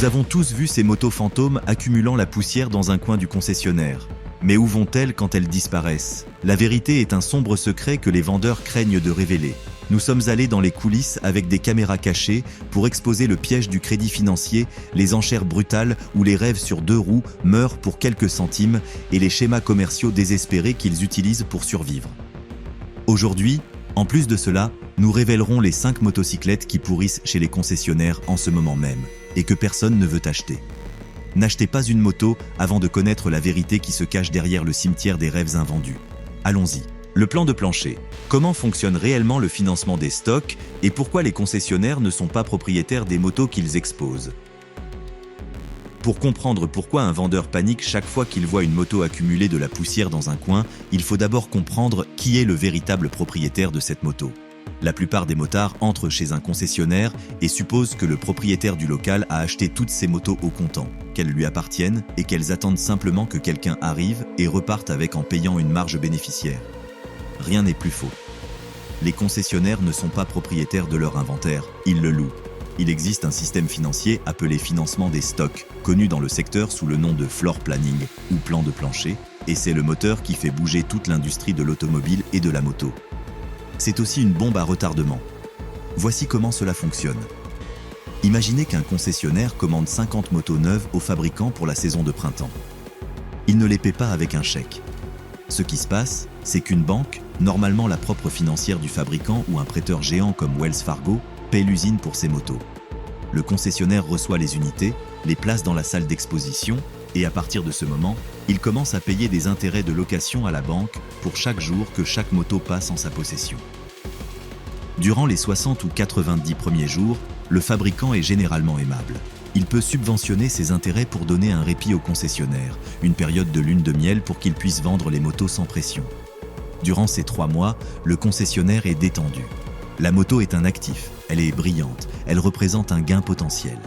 Nous avons tous vu ces motos fantômes accumulant la poussière dans un coin du concessionnaire. Mais où vont-elles quand elles disparaissent? La vérité est un sombre secret que les vendeurs craignent de révéler. Nous sommes allés dans les coulisses avec des caméras cachées pour exposer le piège du crédit financier, les enchères brutales où les rêves sur 2 roues meurent pour quelques centimes et les schémas commerciaux désespérés qu'ils utilisent pour survivre. Aujourd'hui, en plus de cela, nous révélerons les 5 motocyclettes qui pourrissent chez les concessionnaires en ce moment même et que personne ne veut acheter. N'achetez pas une moto avant de connaître la vérité qui se cache derrière le cimetière des rêves invendus. Allons-y. Le plan de plancher. Comment fonctionne réellement le financement des stocks et pourquoi les concessionnaires ne sont pas propriétaires des motos qu'ils exposent? Pour comprendre pourquoi un vendeur panique chaque fois qu'il voit une moto accumuler de la poussière dans un coin, il faut d'abord comprendre qui est le véritable propriétaire de cette moto. La plupart des motards entrent chez un concessionnaire et supposent que le propriétaire du local a acheté toutes ces motos au comptant, qu'elles lui appartiennent et qu'elles attendent simplement que quelqu'un arrive et reparte avec en payant une marge bénéficiaire. Rien n'est plus faux. Les concessionnaires ne sont pas propriétaires de leur inventaire, ils le louent. Il existe un système financier appelé financement des stocks, connu dans le secteur sous le nom de floor planning ou plan de plancher, et c'est le moteur qui fait bouger toute l'industrie de l'automobile et de la moto. C'est aussi une bombe à retardement. Voici comment cela fonctionne. Imaginez qu'un concessionnaire commande 50 motos neuves au fabricant pour la saison de printemps. Il ne les paie pas avec un chèque. Ce qui se passe, c'est qu'une banque, normalement la propre financière du fabricant ou un prêteur géant comme Wells Fargo, paie l'usine pour ses motos. Le concessionnaire reçoit les unités, les place dans la salle d'exposition et à partir de ce moment, il commence à payer des intérêts de location à la banque pour chaque jour que chaque moto passe en sa possession. Durant les 60 ou 90 premiers jours, le fabricant est généralement aimable. Il peut subventionner ses intérêts pour donner un répit au concessionnaire, une période de lune de miel pour qu'il puisse vendre les motos sans pression. Durant ces 3 mois, le concessionnaire est détendu. La moto est un actif, elle est brillante, elle représente un gain potentiel.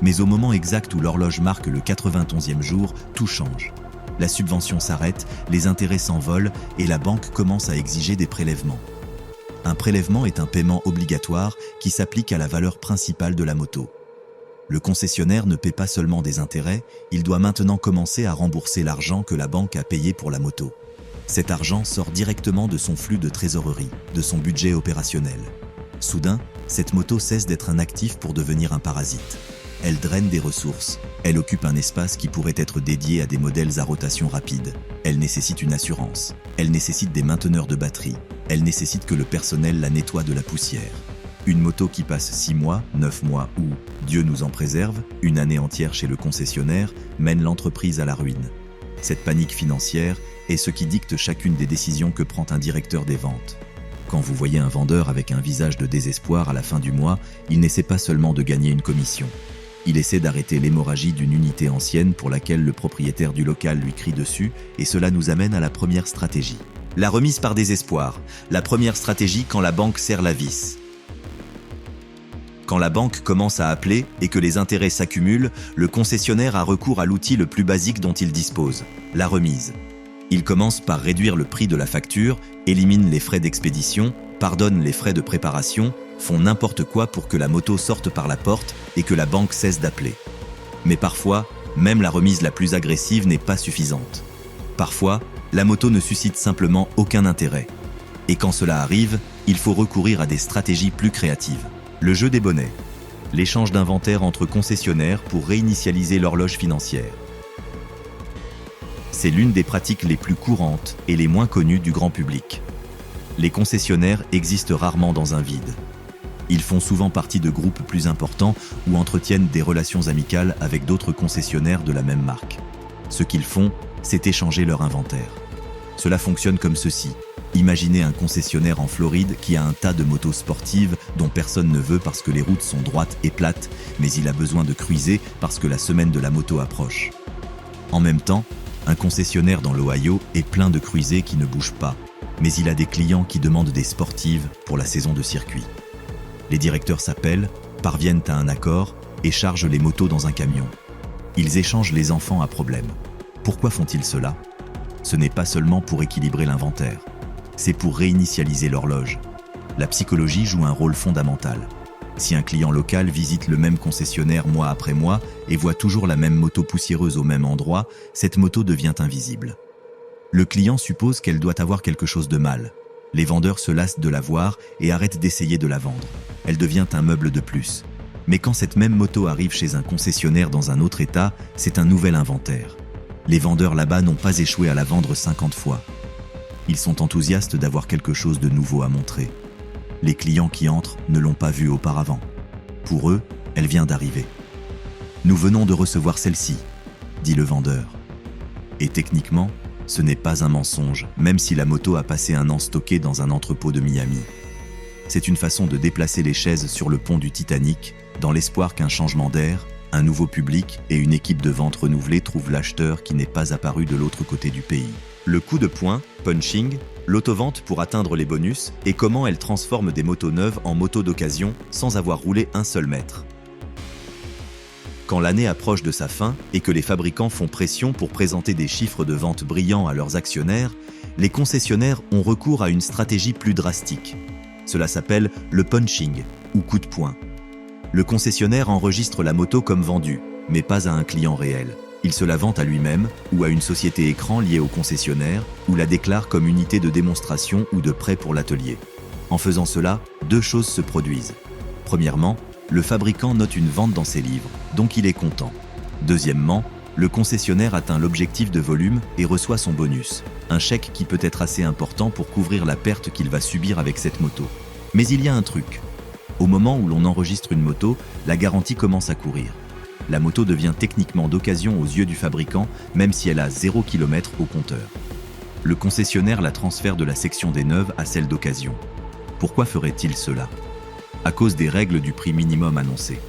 Mais au moment exact où l'horloge marque le 91e jour, tout change. La subvention s'arrête, les intérêts s'envolent et la banque commence à exiger des prélèvements. Un prélèvement est un paiement obligatoire qui s'applique à la valeur principale de la moto. Le concessionnaire ne paie pas seulement des intérêts, il doit maintenant commencer à rembourser l'argent que la banque a payé pour la moto. Cet argent sort directement de son flux de trésorerie, de son budget opérationnel. Soudain, cette moto cesse d'être un actif pour devenir un parasite. Elle draine des ressources, elle occupe un espace qui pourrait être dédié à des modèles à rotation rapide. Elle nécessite une assurance, elle nécessite des mainteneurs de batterie, elle nécessite que le personnel la nettoie de la poussière. Une moto qui passe 6 mois, 9 mois ou, Dieu nous en préserve, une année entière chez le concessionnaire mène l'entreprise à la ruine. Cette panique financière est ce qui dicte chacune des décisions que prend un directeur des ventes. Quand vous voyez un vendeur avec un visage de désespoir à la fin du mois, il n'essaie pas seulement de gagner une commission. Il essaie d'arrêter l'hémorragie d'une unité ancienne pour laquelle le propriétaire du local lui crie dessus, et cela nous amène à la première stratégie. La remise par désespoir. La première stratégie quand la banque serre la vis. Quand la banque commence à appeler et que les intérêts s'accumulent, le concessionnaire a recours à l'outil le plus basique dont il dispose, la remise. Il commence par réduire le prix de la facture, élimine les frais d'expédition, pardonne les frais de préparation, font n'importe quoi pour que la moto sorte par la porte et que la banque cesse d'appeler. Mais parfois, même la remise la plus agressive n'est pas suffisante. Parfois, la moto ne suscite simplement aucun intérêt. Et quand cela arrive, il faut recourir à des stratégies plus créatives. Le jeu des bonnets. L'échange d'inventaire entre concessionnaires pour réinitialiser l'horloge financière. C'est l'une des pratiques les plus courantes et les moins connues du grand public. Les concessionnaires existent rarement dans un vide. Ils font souvent partie de groupes plus importants ou entretiennent des relations amicales avec d'autres concessionnaires de la même marque. Ce qu'ils font, c'est échanger leur inventaire. Cela fonctionne comme ceci. Imaginez un concessionnaire en Floride qui a un tas de motos sportives dont personne ne veut parce que les routes sont droites et plates, mais il a besoin de cruiser parce que la semaine de la moto approche. En même temps, un concessionnaire dans l'Ohio est plein de cruisers qui ne bougent pas, mais il a des clients qui demandent des sportives pour la saison de circuit. Les directeurs s'appellent, parviennent à un accord et chargent les motos dans un camion. Ils échangent les enfants à problème. Pourquoi font-ils cela? Ce n'est pas seulement pour équilibrer l'inventaire, c'est pour réinitialiser l'horloge. La psychologie joue un rôle fondamental. Si un client local visite le même concessionnaire mois après mois et voit toujours la même moto poussiéreuse au même endroit, cette moto devient invisible. Le client suppose qu'elle doit avoir quelque chose de mal. Les vendeurs se lassent de la voir et arrêtent d'essayer de la vendre. Elle devient un meuble de plus. Mais quand cette même moto arrive chez un concessionnaire dans un autre état, c'est un nouvel inventaire. Les vendeurs là-bas n'ont pas échoué à la vendre 50 fois. Ils sont enthousiastes d'avoir quelque chose de nouveau à montrer. Les clients qui entrent ne l'ont pas vue auparavant. Pour eux, elle vient d'arriver. « Nous venons de recevoir celle-ci », dit le vendeur. Et techniquement, ce n'est pas un mensonge, même si la moto a passé un an stockée dans un entrepôt de Miami. C'est une façon de déplacer les chaises sur le pont du Titanic, dans l'espoir qu'un changement d'air, un nouveau public et une équipe de vente renouvelée trouvent l'acheteur qui n'est pas apparu de l'autre côté du pays. Le coup de poing, punching, l'autovente pour atteindre les bonus et comment elle transforme des motos neuves en motos d'occasion sans avoir roulé un seul mètre. Quand l'année approche de sa fin et que les fabricants font pression pour présenter des chiffres de vente brillants à leurs actionnaires, les concessionnaires ont recours à une stratégie plus drastique. Cela s'appelle le punching ou coup de poing. Le concessionnaire enregistre la moto comme vendue, mais pas à un client réel. Il se la vend à lui-même ou à une société écran liée au concessionnaire ou la déclare comme unité de démonstration ou de prêt pour l'atelier. En faisant cela, deux choses se produisent. Premièrement, le fabricant note une vente dans ses livres, donc il est content. Deuxièmement, le concessionnaire atteint l'objectif de volume et reçoit son bonus, un chèque qui peut être assez important pour couvrir la perte qu'il va subir avec cette moto. Mais il y a un truc. Au moment où l'on enregistre une moto, la garantie commence à courir. La moto devient techniquement d'occasion aux yeux du fabricant, même si elle a 0 km au compteur. Le concessionnaire la transfère de la section des neuves à celle d'occasion. Pourquoi ferait-il cela ? À cause des règles du prix minimum annoncé.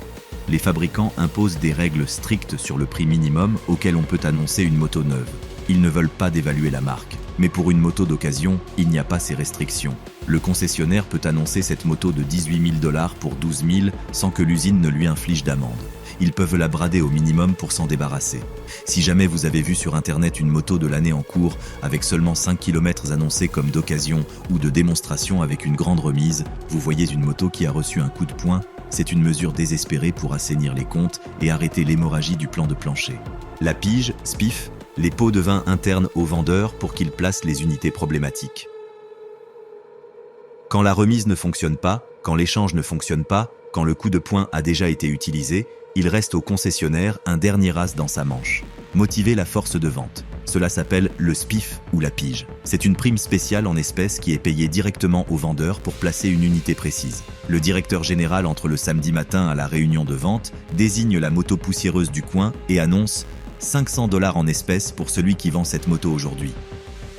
Les fabricants imposent des règles strictes sur le prix minimum auquel on peut annoncer une moto neuve. Ils ne veulent pas dévaluer la marque. Mais pour une moto d'occasion, il n'y a pas ces restrictions. Le concessionnaire peut annoncer cette moto de 18 000 $ pour 12 000 sans que l'usine ne lui inflige d'amende. Ils peuvent la brader au minimum pour s'en débarrasser. Si jamais vous avez vu sur internet une moto de l'année en cours avec seulement 5 km annoncés comme d'occasion ou de démonstration avec une grande remise, vous voyez une moto qui a reçu un coup de poing, c'est une mesure désespérée pour assainir les comptes et arrêter l'hémorragie du plan de plancher. La pige, SPIF, les pots de vin internes aux vendeurs pour qu'ils placent les unités problématiques. Quand la remise ne fonctionne pas, quand l'échange ne fonctionne pas, quand le coup de poing a déjà été utilisé, il reste au concessionnaire un dernier as dans sa manche. Motiver la force de vente. Cela s'appelle le SPIF ou la pige. C'est une prime spéciale en espèces qui est payée directement au vendeur pour placer une unité précise. Le directeur général entre le samedi matin à la réunion de vente désigne la moto poussiéreuse du coin et annonce 500 $ en espèces pour celui qui vend cette moto aujourd'hui.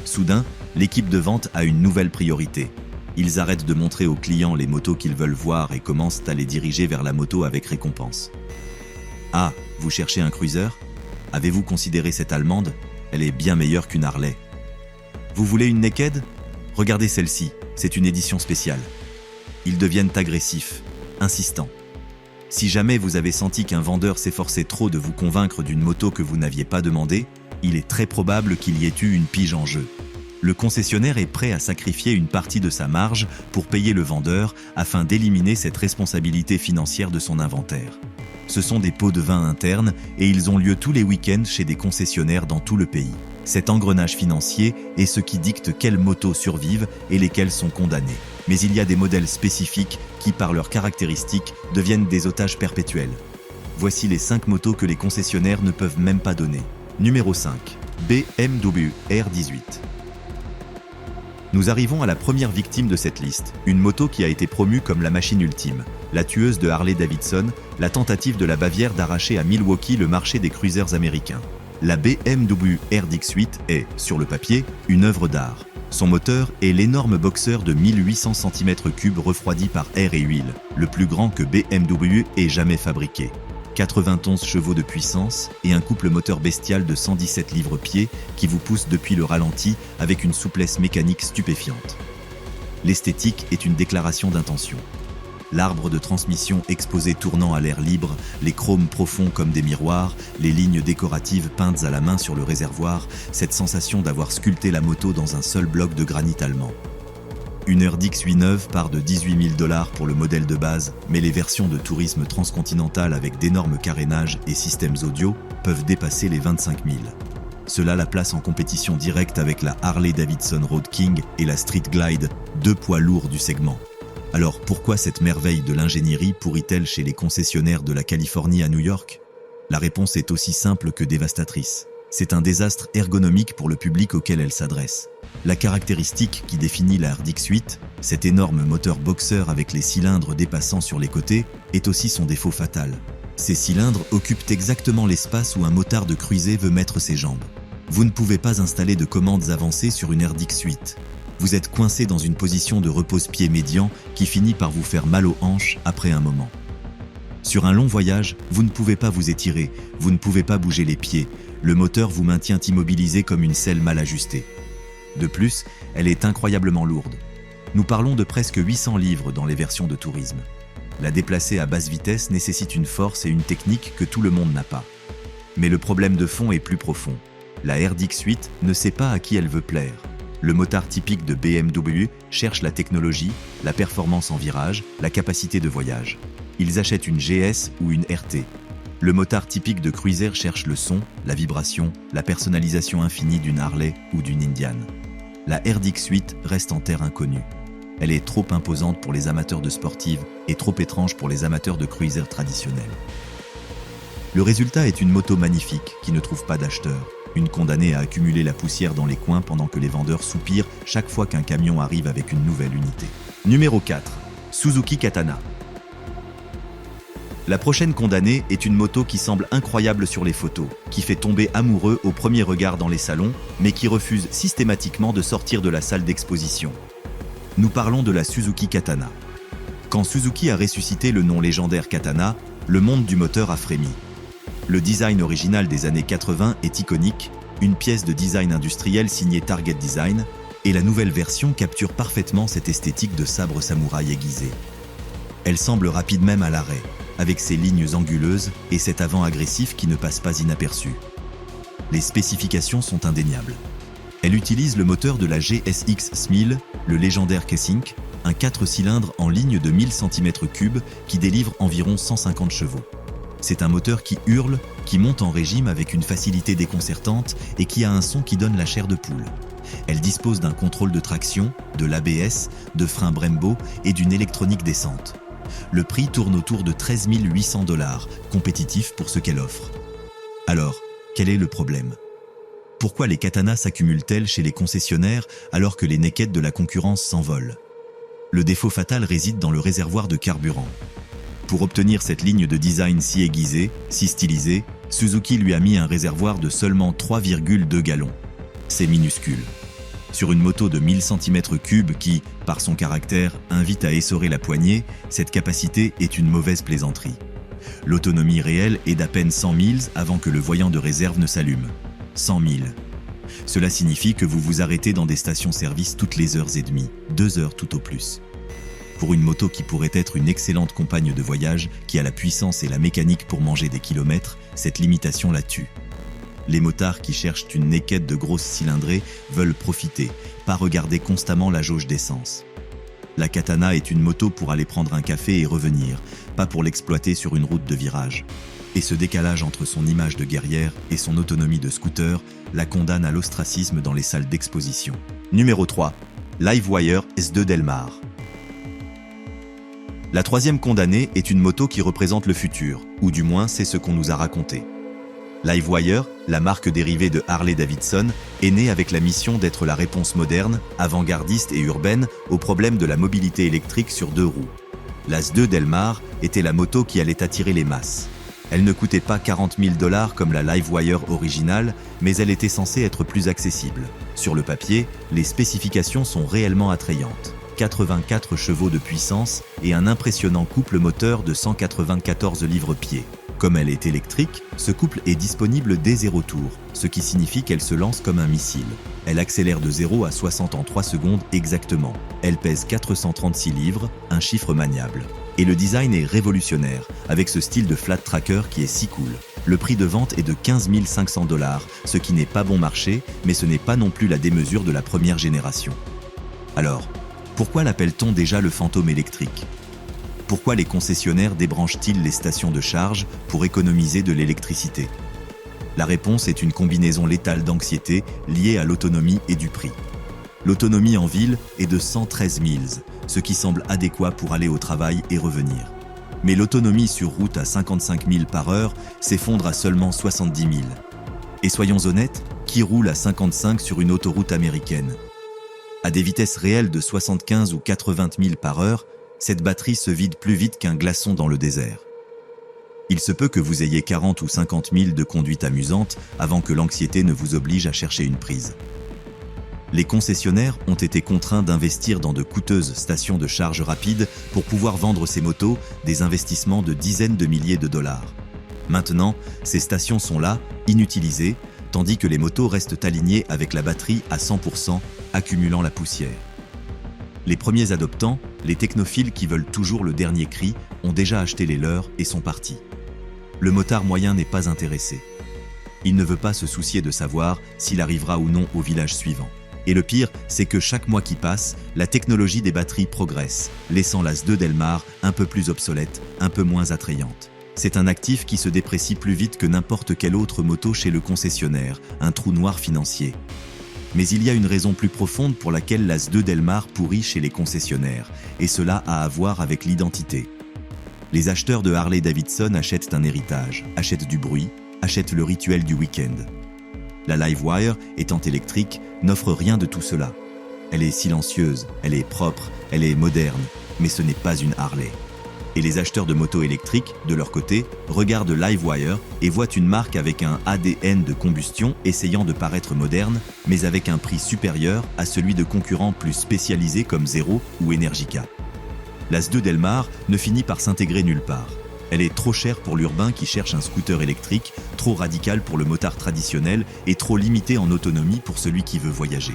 Soudain, l'équipe de vente a une nouvelle priorité. Ils arrêtent de montrer aux clients les motos qu'ils veulent voir et commencent à les diriger vers la moto avec récompense. Ah, vous cherchez un cruiser ? Avez-vous considéré cette allemande ? Elle est bien meilleure qu'une Harley. Vous voulez une naked ? Regardez celle-ci, c'est une édition spéciale. Ils deviennent agressifs, insistants. Si jamais vous avez senti qu'un vendeur s'efforçait trop de vous convaincre d'une moto que vous n'aviez pas demandée, il est très probable qu'il y ait eu une pige en jeu. Le concessionnaire est prêt à sacrifier une partie de sa marge pour payer le vendeur afin d'éliminer cette responsabilité financière de son inventaire. Ce sont des pots de vin internes et ils ont lieu tous les week-ends chez des concessionnaires dans tout le pays. Cet engrenage financier est ce qui dicte quelles motos survivent et lesquelles sont condamnées. Mais il y a des modèles spécifiques qui, par leurs caractéristiques, deviennent des otages perpétuels. Voici les 5 motos que les concessionnaires ne peuvent même pas donner. Numéro 5. BMW R18. Nous arrivons à la première victime de cette liste, une moto qui a été promue comme la machine ultime, la tueuse de Harley-Davidson, la tentative de la Bavière d'arracher à Milwaukee le marché des cruisers américains. La BMW R18 est, sur le papier, une œuvre d'art. Son moteur est l'énorme boxer de 1800 cm3 refroidi par air et huile, le plus grand que BMW ait jamais fabriqué. 91 chevaux de puissance et un couple moteur bestial de 117 livres-pieds qui vous pousse depuis le ralenti avec une souplesse mécanique stupéfiante. L'esthétique est une déclaration d'intention. L'arbre de transmission exposé tournant à l'air libre, les chromes profonds comme des miroirs, les lignes décoratives peintes à la main sur le réservoir, cette sensation d'avoir sculpté la moto dans un seul bloc de granit allemand. Une RDX 8 neuve part de 18 000 $ pour le modèle de base, mais les versions de tourisme transcontinental avec d'énormes carénages et systèmes audio peuvent dépasser les 25 000. Cela la place en compétition directe avec la Harley-Davidson Road King et la Street Glide, deux poids lourds du segment. Alors pourquoi cette merveille de l'ingénierie pourrit-elle chez les concessionnaires de la Californie à New York? La réponse est aussi simple que dévastatrice. C'est un désastre ergonomique pour le public auquel elle s'adresse. La caractéristique qui définit la RDX 8, cet énorme moteur boxeur avec les cylindres dépassant sur les côtés, est aussi son défaut fatal. Ces cylindres occupent exactement l'espace où un motard de cruiser veut mettre ses jambes. Vous ne pouvez pas installer de commandes avancées sur une RDX 8. Vous êtes coincé dans une position de repose-pied médian qui finit par vous faire mal aux hanches après un moment. Sur un long voyage, vous ne pouvez pas vous étirer, vous ne pouvez pas bouger les pieds. Le moteur vous maintient immobilisé comme une selle mal ajustée. De plus, elle est incroyablement lourde. Nous parlons de presque 800 livres dans les versions de tourisme. La déplacer à basse vitesse nécessite une force et une technique que tout le monde n'a pas. Mais le problème de fond est plus profond. La RDX 8 ne sait pas à qui elle veut plaire. Le motard typique de BMW cherche la technologie, la performance en virage, la capacité de voyage. Ils achètent une GS ou une RT. Le motard typique de cruiser cherche le son, la vibration, la personnalisation infinie d'une Harley ou d'une Indian. La RDX 8 reste en terre inconnue. Elle est trop imposante pour les amateurs de sportives et trop étrange pour les amateurs de cruiser traditionnels. Le résultat est une moto magnifique qui ne trouve pas d'acheteur. Une condamnée à accumuler la poussière dans les coins pendant que les vendeurs soupirent chaque fois qu'un camion arrive avec une nouvelle unité. Numéro 4. Suzuki Katana. La prochaine condamnée est une moto qui semble incroyable sur les photos, qui fait tomber amoureux au premier regard dans les salons, mais qui refuse systématiquement de sortir de la salle d'exposition. Nous parlons de la Suzuki Katana. Quand Suzuki a ressuscité le nom légendaire Katana, le monde du moteur a frémi. Le design original des années 80 est iconique, une pièce de design industriel signée Target Design, et la nouvelle version capture parfaitement cette esthétique de sabre samouraï aiguisé. Elle semble rapide même à l'arrêt, avec ses lignes anguleuses et cet avant agressif qui ne passe pas inaperçu. Les spécifications sont indéniables. Elle utilise le moteur de la GSX 1000, le légendaire K-Sync, un 4 cylindres en ligne de 1000 cm3 qui délivre environ 150 chevaux. C'est un moteur qui hurle, qui monte en régime avec une facilité déconcertante et qui a un son qui donne la chair de poule. Elle dispose d'un contrôle de traction, de l'ABS, de freins Brembo et d'une électronique décente. Le prix tourne autour de 13 800 $, compétitif pour ce qu'elle offre. Alors, quel est le problème? Pourquoi les katanas s'accumulent-elles chez les concessionnaires alors que les naked de la concurrence s'envolent? Le défaut fatal réside dans le réservoir de carburant. Pour obtenir cette ligne de design si aiguisée, si stylisée, Suzuki lui a mis un réservoir de seulement 3,2 gallons. C'est minuscule. Sur une moto de 1000 cm3 qui, par son caractère, invite à essorer la poignée, cette capacité est une mauvaise plaisanterie. L'autonomie réelle est d'à peine 100 000 avant que le voyant de réserve ne s'allume. 100 000. Cela signifie que vous vous arrêtez dans des stations-service toutes les heures et demie, 2 heures tout au plus. Pour une moto qui pourrait être une excellente compagne de voyage, qui a la puissance et la mécanique pour manger des kilomètres, cette limitation la tue. Les motards qui cherchent une naked de grosse cylindrée veulent profiter, pas regarder constamment la jauge d'essence. La Katana est une moto pour aller prendre un café et revenir, pas pour l'exploiter sur une route de virage. Et ce décalage entre son image de guerrière et son autonomie de scooter la condamne à l'ostracisme dans les salles d'exposition. Numéro 3. Livewire S2 Delmar. La troisième condamnée est une moto qui représente le futur, ou du moins c'est ce qu'on nous a raconté. Livewire, la marque dérivée de Harley-Davidson, est née avec la mission d'être la réponse moderne, avant-gardiste et urbaine aux problèmes de la mobilité électrique sur 2 roues. La S2 Delmar était la moto qui allait attirer les masses. Elle ne coûtait pas 40 000 $ comme la Livewire originale, mais elle était censée être plus accessible. Sur le papier, les spécifications sont réellement attrayantes. 84 chevaux de puissance et un impressionnant couple moteur de 194 livres-pieds. Comme elle est électrique, ce couple est disponible dès 0 tour, ce qui signifie qu'elle se lance comme un missile. Elle accélère de 0 à 60 en 3 secondes exactement. Elle pèse 436 livres, un chiffre maniable. Et le design est révolutionnaire, avec ce style de flat tracker qui est si cool. Le prix de vente est de 15 500 $, ce qui n'est pas bon marché, mais ce n'est pas non plus la démesure de la première génération. Alors, Pourquoi l'appelle-t-on déjà le fantôme électrique? Pourquoi les concessionnaires débranchent-ils les stations de charge pour économiser de l'électricité? La réponse est une combinaison létale d'anxiété liée à l'autonomie et du prix. L'autonomie en ville est de 113 miles, ce qui semble adéquat pour aller au travail et revenir. Mais l'autonomie sur route à 55 milles par heure s'effondre à seulement 70 000. Et soyons honnêtes, qui roule à 55 sur une autoroute américaine? À des vitesses réelles de 75 ou 80 000 par heure, cette batterie se vide plus vite qu'un glaçon dans le désert. Il se peut que vous ayez 40 ou 50 000 de conduite amusante avant que l'anxiété ne vous oblige à chercher une prise. Les concessionnaires ont été contraints d'investir dans de coûteuses stations de charge rapide pour pouvoir vendre ces motos, des investissements de dizaines de milliers de dollars. Maintenant, ces stations sont là, inutilisées, tandis que les motos restent alignées avec la batterie à 100%, accumulant la poussière. Les premiers adoptants, les technophiles qui veulent toujours le dernier cri, ont déjà acheté les leurs et sont partis. Le motard moyen n'est pas intéressé. Il ne veut pas se soucier de savoir s'il arrivera ou non au village suivant. Et le pire, c'est que chaque mois qui passe, la technologie des batteries progresse, laissant la S2 Delmar un peu plus obsolète, un peu moins attrayante. C'est un actif qui se déprécie plus vite que n'importe quelle autre moto chez le concessionnaire, un trou noir financier. Mais il y a une raison plus profonde pour laquelle la S2 Delmar pourrit chez les concessionnaires, et cela a à voir avec l'identité. Les acheteurs de Harley-Davidson achètent un héritage, achètent du bruit, achètent le rituel du week-end. La Livewire, étant électrique, n'offre rien de tout cela. Elle est silencieuse, elle est propre, elle est moderne, mais ce n'est pas une Harley. Et les acheteurs de motos électriques, de leur côté, regardent Livewire et voient une marque avec un ADN de combustion essayant de paraître moderne, mais avec un prix supérieur à celui de concurrents plus spécialisés comme Zero ou Energica. La S2 Delmar ne finit par s'intégrer nulle part. Elle est trop chère pour l'urbain qui cherche un scooter électrique, trop radical pour le motard traditionnel et trop limitée en autonomie pour celui qui veut voyager.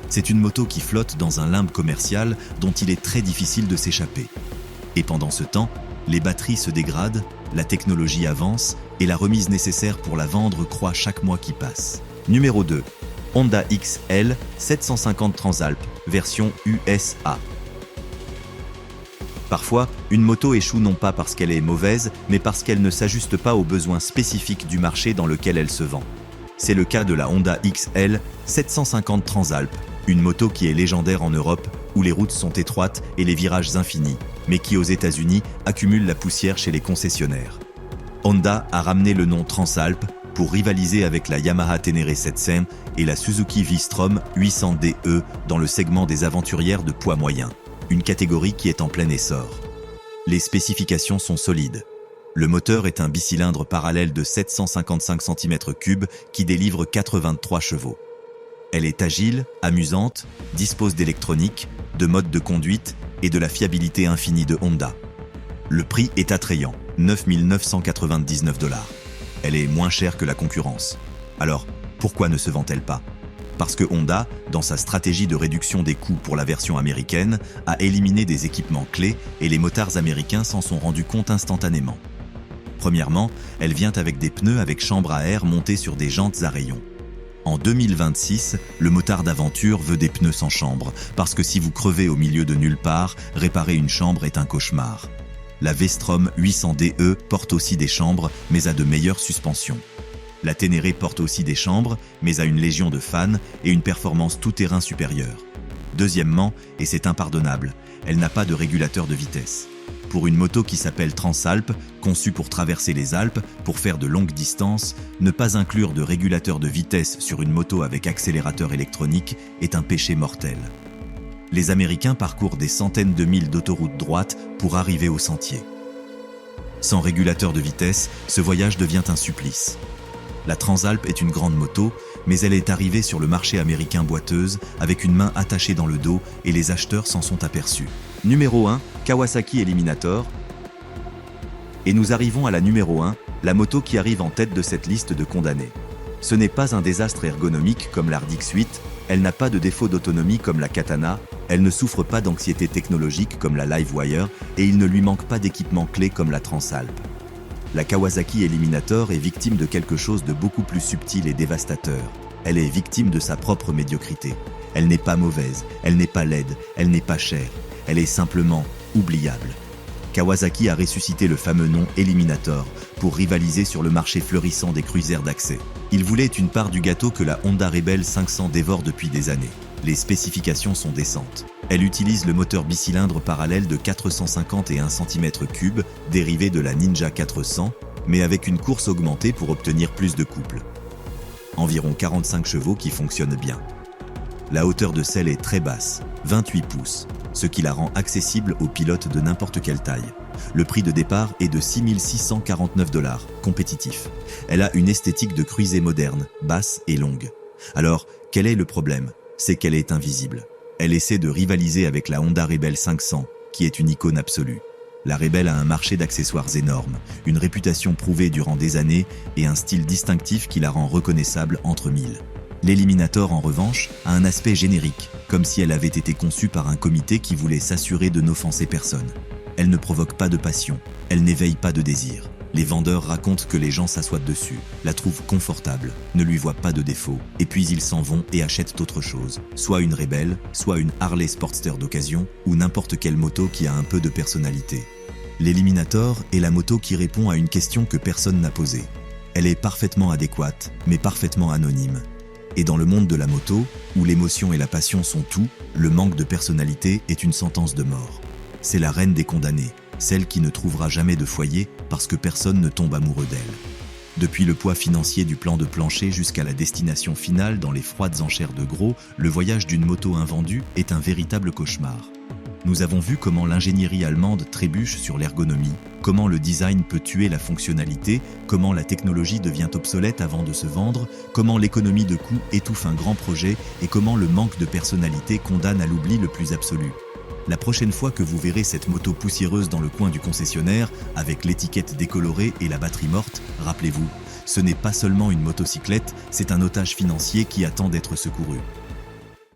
C'est une moto qui flotte dans un limbe commercial dont il est très difficile de s'échapper. Et pendant ce temps, les batteries se dégradent, la technologie avance et la remise nécessaire pour la vendre croît chaque mois qui passe. Numéro 2. Honda XL 750 Transalp, version USA. Parfois, une moto échoue non pas parce qu'elle est mauvaise, mais parce qu'elle ne s'ajuste pas aux besoins spécifiques du marché dans lequel elle se vend. C'est le cas de la Honda XL 750 Transalp, une moto qui est légendaire en Europe, où les routes sont étroites et les virages infinis, mais qui aux États-Unis accumule la poussière chez les concessionnaires. Honda a ramené le nom Transalp pour rivaliser avec la Yamaha Ténéré 700 et la Suzuki V-Strom 800DE dans le segment des aventurières de poids moyen, une catégorie qui est en plein essor. Les spécifications sont solides. Le moteur est un bicylindre parallèle de 755 cm3 qui délivre 83 chevaux. Elle est agile, amusante, dispose d'électronique, de modes de conduite et de la fiabilité infinie de Honda. Le prix est attrayant, 9 999 $. Elle est moins chère que la concurrence. Alors, pourquoi ne se vend-elle pas? Parce que Honda, dans sa stratégie de réduction des coûts pour la version américaine, a éliminé des équipements clés et les motards américains s'en sont rendus compte instantanément. Premièrement, elle vient avec des pneus avec chambre à air montés sur des jantes à rayons. En 2026, le motard d'aventure veut des pneus sans chambre, parce que si vous crevez au milieu de nulle part, réparer une chambre est un cauchemar. La V-Strom 800DE porte aussi des chambres, mais a de meilleures suspensions. La Ténéré porte aussi des chambres, mais a une légion de fans et une performance tout-terrain supérieure. Deuxièmement, et c'est impardonnable, elle n'a pas de régulateur de vitesse. Pour une moto qui s'appelle Transalp, conçue pour traverser les Alpes, pour faire de longues distances, ne pas inclure de régulateur de vitesse sur une moto avec accélérateur électronique est un péché mortel. Les Américains parcourent des centaines de milles d'autoroutes droites pour arriver au sentier. Sans régulateur de vitesse, ce voyage devient un supplice. La Transalp est une grande moto, mais elle est arrivée sur le marché américain boiteuse, avec une main attachée dans le dos et les acheteurs s'en sont aperçus. Numéro 1, Kawasaki Eliminator. Et nous arrivons à la numéro 1, la moto qui arrive en tête de cette liste de condamnés. Ce n'est pas un désastre ergonomique comme la RDX8, elle n'a pas de défaut d'autonomie comme la Katana, elle ne souffre pas d'anxiété technologique comme la Livewire et il ne lui manque pas d'équipement clé comme la Transalp. La Kawasaki Eliminator est victime de quelque chose de beaucoup plus subtil et dévastateur. Elle est victime de sa propre médiocrité. Elle n'est pas mauvaise, elle n'est pas laide, elle n'est pas chère. Elle est simplement oubliable. Kawasaki a ressuscité le fameux nom Eliminator pour rivaliser sur le marché fleurissant des cruisers d'accès. Il voulait une part du gâteau que la Honda Rebel 500 dévore depuis des années. Les spécifications sont décentes. Elle utilise le moteur bicylindre parallèle de 451 cm3 dérivé de la Ninja 400, mais avec une course augmentée pour obtenir plus de couple. Environ 45 chevaux qui fonctionnent bien. La hauteur de selle est très basse, 28 pouces, ce qui la rend accessible aux pilotes de n'importe quelle taille. Le prix de départ est de 6 649 $, compétitif. Elle a une esthétique de cruisée moderne, basse et longue. Alors, quel est le problème? C'est qu'elle est invisible. Elle essaie de rivaliser avec la Honda Rebel 500, qui est une icône absolue. La Rebel a un marché d'accessoires énorme, une réputation prouvée durant des années et un style distinctif qui la rend reconnaissable entre mille. L'Eliminator, en revanche, a un aspect générique, comme si elle avait été conçue par un comité qui voulait s'assurer de n'offenser personne. Elle ne provoque pas de passion, elle n'éveille pas de désir. Les vendeurs racontent que les gens s'assoient dessus, la trouvent confortable, ne lui voient pas de défauts, et puis ils s'en vont et achètent autre chose, soit une Rebel, soit une Harley Sportster d'occasion, ou n'importe quelle moto qui a un peu de personnalité. L'Eliminator est la moto qui répond à une question que personne n'a posée. Elle est parfaitement adéquate, mais parfaitement anonyme. Et dans le monde de la moto, où l'émotion et la passion sont tout, le manque de personnalité est une sentence de mort. C'est la reine des condamnés, celle qui ne trouvera jamais de foyer parce que personne ne tombe amoureux d'elle. Depuis le poids financier du plan de plancher jusqu'à la destination finale dans les froides enchères de gros, le voyage d'une moto invendue est un véritable cauchemar. Nous avons vu comment l'ingénierie allemande trébuche sur l'ergonomie, comment le design peut tuer la fonctionnalité, comment la technologie devient obsolète avant de se vendre, comment l'économie de coût étouffe un grand projet et comment le manque de personnalité condamne à l'oubli le plus absolu. La prochaine fois que vous verrez cette moto poussiéreuse dans le coin du concessionnaire, avec l'étiquette décolorée et la batterie morte, rappelez-vous, ce n'est pas seulement une motocyclette, c'est un otage financier qui attend d'être secouru.